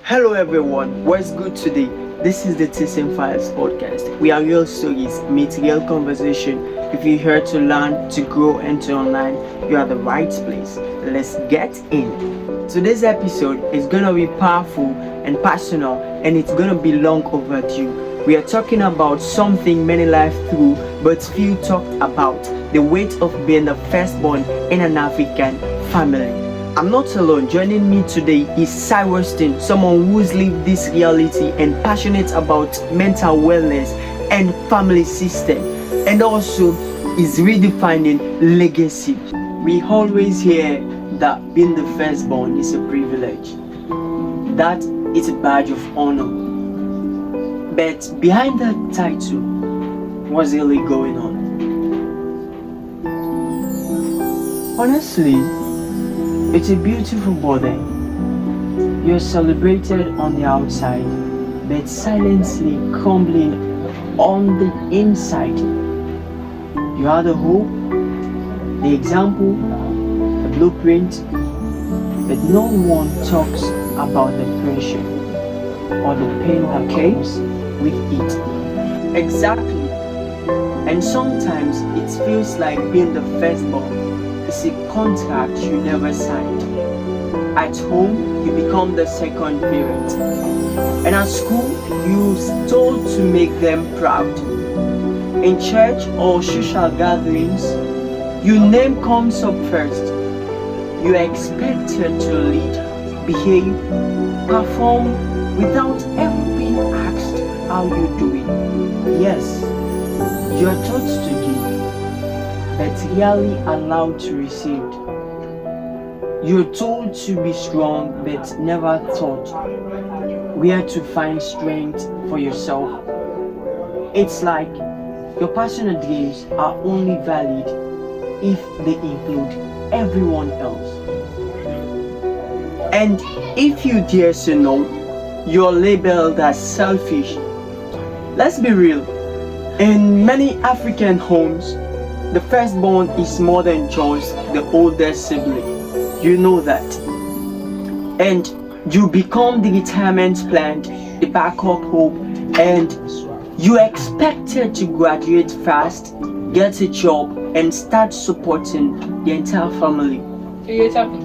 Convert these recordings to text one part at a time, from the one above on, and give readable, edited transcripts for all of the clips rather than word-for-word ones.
Hello everyone, what's good today? This is the TESON Files podcast. We are real stories, meet real conversation. If you're here to learn, to grow, and to online, you are the right place. Let's get in. Today's episode is gonna be powerful and personal, and it's gonna be long overdue. We are talking about something many live through, but few talked about: the weight of being the firstborn in an African family. I'm not alone. Joining me today is Firstborn, someone who's lived this reality and passionate about mental wellness and family system, and also is redefining legacy. We always hear that being the firstborn is a privilege, that it's a badge of honor. But behind that title, what's really going on? Honestly, it's a beautiful body. You're celebrated on the outside, but silently crumbling on the inside. You are the hope, the example, the blueprint, but no one talks about the pressure or the pain that comes with it. Exactly. And sometimes it feels like being the firstborn is a contract you never signed. At home, you become the second parent. And at school, you're told to make them proud. In church or social gatherings, your name comes up first. You are expected to lead, behave, perform without ever being asked how you're doing. Yes, you are taught to give, but rarely allowed to receive. You're told to be strong, but never taught where to find strength for yourself. It's like your personal dreams are only valid if they include everyone else. And if you dare say no, you're labeled as selfish. Let's be real. In many African homes, the firstborn is more than just the oldest sibling. You know that. And you become the retirement plan, the backup hope, and you are expected to graduate fast, get a job, and start supporting the entire family.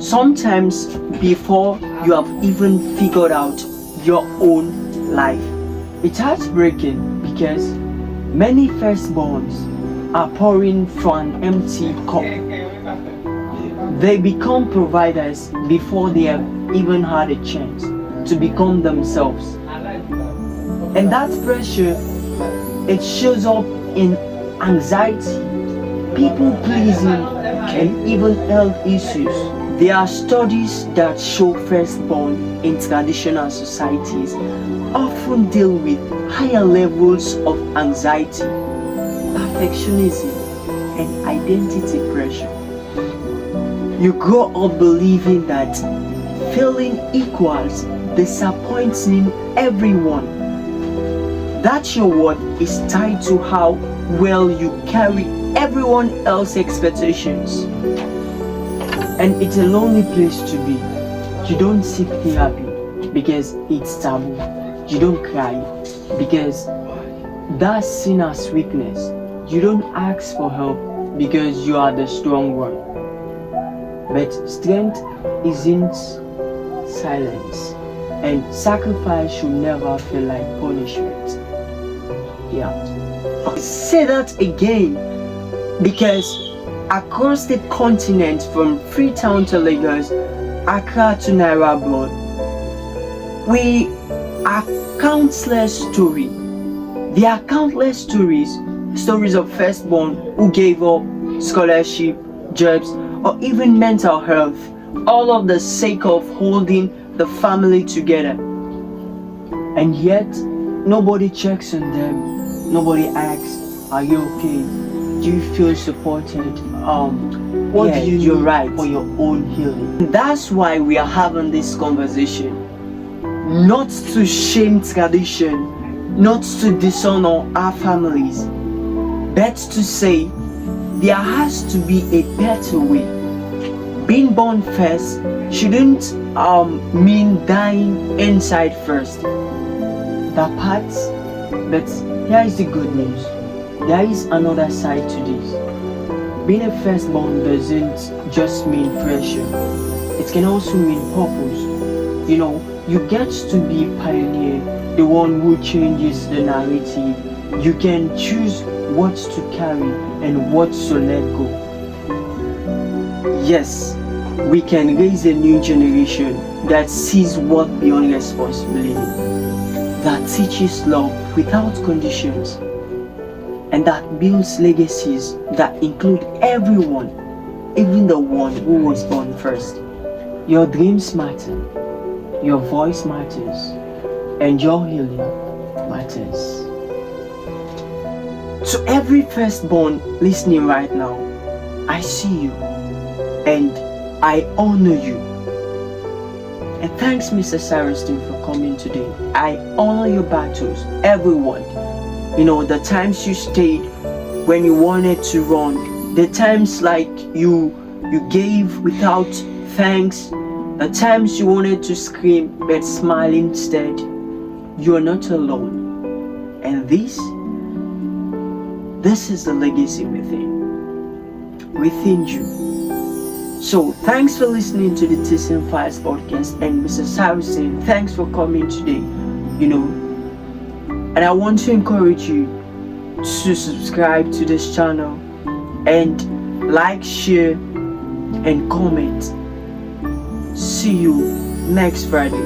Sometimes before you have even figured out your own life. It's heartbreaking because many firstborns are pouring from an empty cup. They become providers before they have even had a chance to become themselves. And that pressure, it shows up in anxiety, people pleasing, and even health issues. There are studies that show firstborn in traditional societies often deal with higher levels of anxiety, perfectionism, and identity pressure. You grow up believing that failing equals disappointing everyone. That your worth is tied to how well you carry everyone else's expectations. And it's a lonely place to be. You don't seek therapy because it's taboo. You don't cry because that's seen as weakness. You don't ask for help because you are the strong one. But strength isn't silence, and sacrifice should never feel like punishment. Yeah. I'll say that again because across the continent, from Freetown to Lagos, Accra to Nairobi, we are countless stories. There are countless stories of firstborn who gave up scholarship, jobs, or even mental health, all of the sake of holding the family together. And yet, nobody checks on them. Nobody asks, are you okay? Do you feel supported? What do you need right for your own healing? That's why we are having this conversation. Not to shame tradition, not to dishonor our families, but to say there has to be a better way. Being born first shouldn't mean dying inside first. That part, but here is the good news. There is another side to this. Being a firstborn doesn't just mean pressure. It can also mean purpose. You know, you get to be pioneer, the one who changes the narrative. You can choose what to carry and what to let go. Yes, we can raise a new generation that sees work beyond responsibility, that teaches love without conditions, and that builds legacies that include everyone, even the one who was born first. Your dreams matter, your voice matters, and your healing matters. To every firstborn listening right now, I see you and I honor you. And thanks, Mr. Cyruston, for coming today. I honor your battles, everyone. You know, the times you stayed when you wanted to run, the times like you gave without thanks, the times you wanted to scream but smile instead. You are not alone. And this is the legacy within you. So thanks for listening to the TESON Files podcast, and Mr. Cyruston, thanks for coming today. You know, and I want to encourage you to subscribe to this channel and like, share, and comment. See you next Friday.